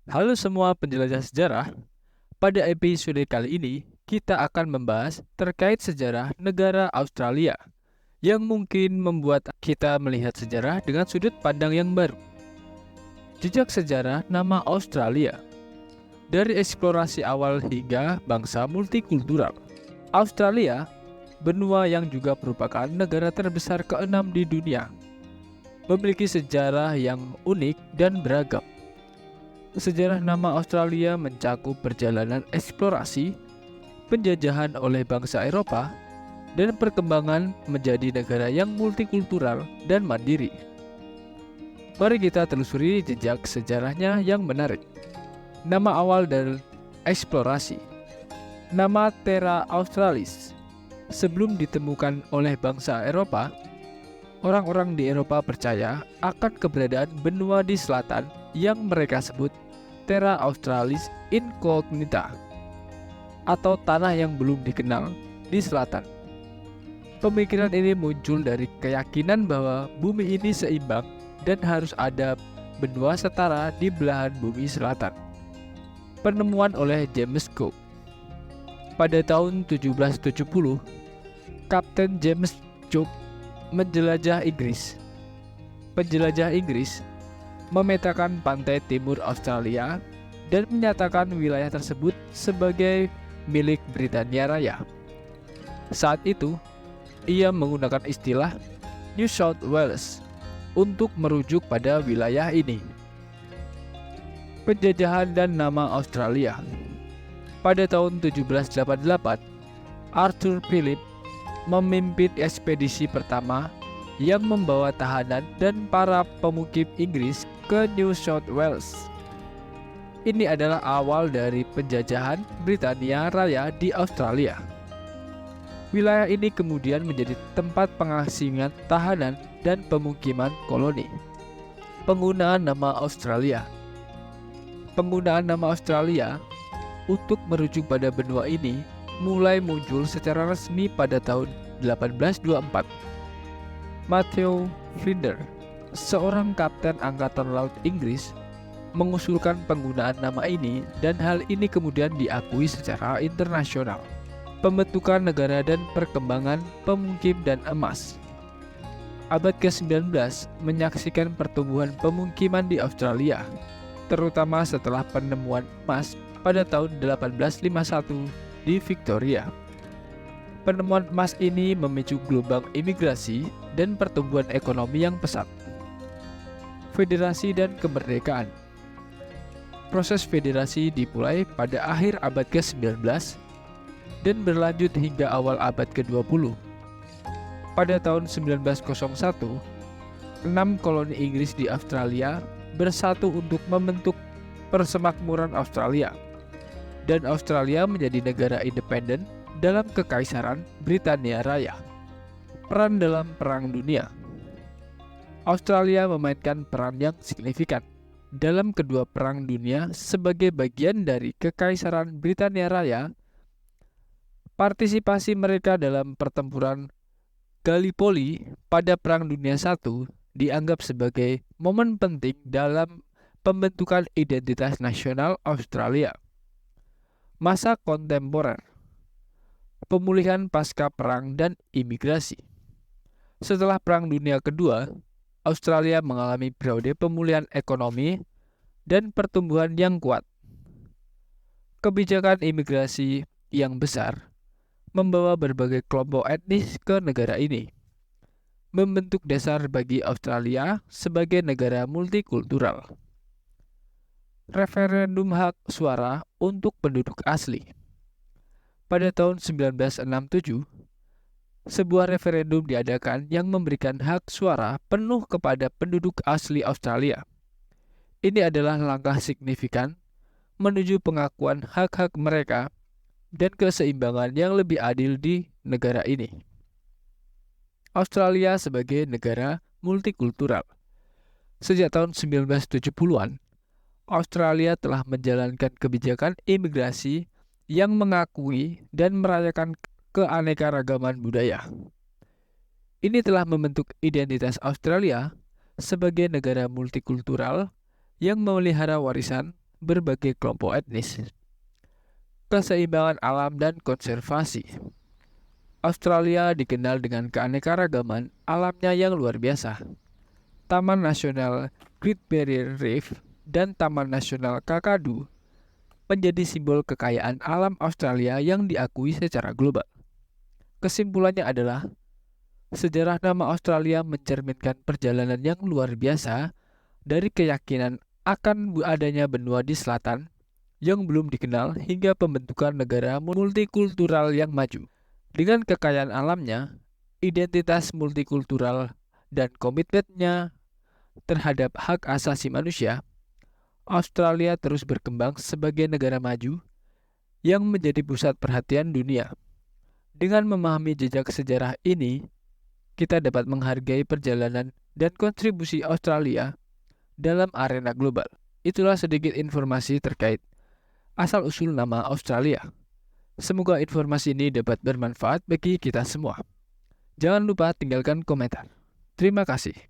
Halo semua penjelajah sejarah, pada episode kali ini kita akan membahas terkait sejarah negara Australia yang mungkin membuat kita melihat sejarah dengan sudut pandang yang baru. Jejak sejarah nama Australia, dari eksplorasi awal hingga bangsa multikultural. Australia, benua yang juga merupakan negara terbesar keenam di dunia, memiliki sejarah yang unik dan beragam. Sejarah nama Australia mencakup perjalanan eksplorasi, penjajahan oleh bangsa Eropa, dan perkembangan menjadi negara yang multikultural dan mandiri. Mari kita telusuri jejak sejarahnya yang menarik. Nama awal dari eksplorasi. Nama Terra Australis. Sebelum ditemukan oleh bangsa Eropa, orang-orang di Eropa percaya akan keberadaan benua di selatan yang mereka sebut Terra Australis Incognita, atau tanah yang belum dikenal di selatan. Pemikiran ini muncul dari keyakinan bahwa bumi ini seimbang dan harus ada benua setara di belahan bumi selatan. Penemuan oleh James Cook. Pada tahun 1770, Kapten James Cook menjelajah Inggris. Penjelajah Inggris memetakan pantai timur Australia dan menyatakan wilayah tersebut sebagai milik Britania Raya. Saat itu, ia menggunakan istilah New South Wales untuk merujuk pada wilayah ini. Penjajahan dan nama Australia. Pada tahun 1788, Arthur Phillip memimpin ekspedisi pertama yang membawa tahanan dan para pemukim Inggris ke New South Wales. Ini adalah awal dari penjajahan Britania Raya di Australia. Wilayah ini kemudian menjadi tempat pengasingan tahanan dan pemukiman koloni. Penggunaan nama Australia. Penggunaan nama Australia untuk merujuk pada benua ini mulai muncul secara resmi pada tahun 1824. Matthew Flinders, seorang kapten angkatan laut Inggris, mengusulkan penggunaan nama ini dan hal ini kemudian diakui secara internasional. Pembentukan negara dan perkembangan pemukim dan emas. Abad ke-19 menyaksikan pertumbuhan pemukiman di Australia, terutama setelah penemuan emas pada tahun 1851 di Victoria. Penemuan emas ini memicu gelombang imigrasi dan pertumbuhan ekonomi yang pesat. Federasi dan kemerdekaan. Proses federasi dimulai pada akhir abad ke-19 dan berlanjut hingga awal abad ke-20. Pada tahun 1901, 6 koloni Inggris di Australia bersatu untuk membentuk Persemakmuran Australia, dan Australia menjadi negara independen dalam Kekaisaran Britania Raya. Peran dalam Perang Dunia. Australia memainkan peran yang signifikan dalam kedua perang dunia sebagai bagian dari Kekaisaran Britania Raya. Partisipasi mereka dalam pertempuran Gallipoli pada Perang Dunia I dianggap sebagai momen penting dalam pembentukan identitas nasional Australia. Masa kontemporer. Pemulihan pasca perang dan imigrasi. Setelah Perang Dunia Kedua, Australia mengalami periode pemulihan ekonomi dan pertumbuhan yang kuat. Kebijakan imigrasi yang besar membawa berbagai kelompok etnis ke negara ini, membentuk dasar bagi Australia sebagai negara multikultural. Referendum hak suara untuk penduduk asli. Pada tahun 1967, sebuah referendum diadakan yang memberikan hak suara penuh kepada penduduk asli Australia. Ini adalah langkah signifikan menuju pengakuan hak-hak mereka dan keseimbangan yang lebih adil di negara ini. Australia sebagai negara multikultural. Sejak tahun 1970-an, Australia telah menjalankan kebijakan imigrasi yang mengakui dan merayakan keanekaragaman budaya. Ini telah membentuk identitas Australia sebagai negara multikultural yang memelihara warisan berbagai kelompok etnis, keseimbangan alam dan konservasi. Australia dikenal dengan keanekaragaman alamnya yang luar biasa. Taman Nasional Great Barrier Reef dan Taman Nasional Kakadu menjadi simbol kekayaan alam Australia yang diakui secara global. Kesimpulannya adalah, sejarah nama Australia mencerminkan perjalanan yang luar biasa dari keyakinan akan adanya benua di selatan yang belum dikenal hingga pembentukan negara multikultural yang maju. Dengan kekayaan alamnya, identitas multikultural, dan komitmennya terhadap hak asasi manusia, Australia terus berkembang sebagai negara maju yang menjadi pusat perhatian dunia. Dengan memahami jejak sejarah ini, kita dapat menghargai perjalanan dan kontribusi Australia dalam arena global. Itulah sedikit informasi terkait asal-usul nama Australia. Semoga informasi ini dapat bermanfaat bagi kita semua. Jangan lupa tinggalkan komentar. Terima kasih.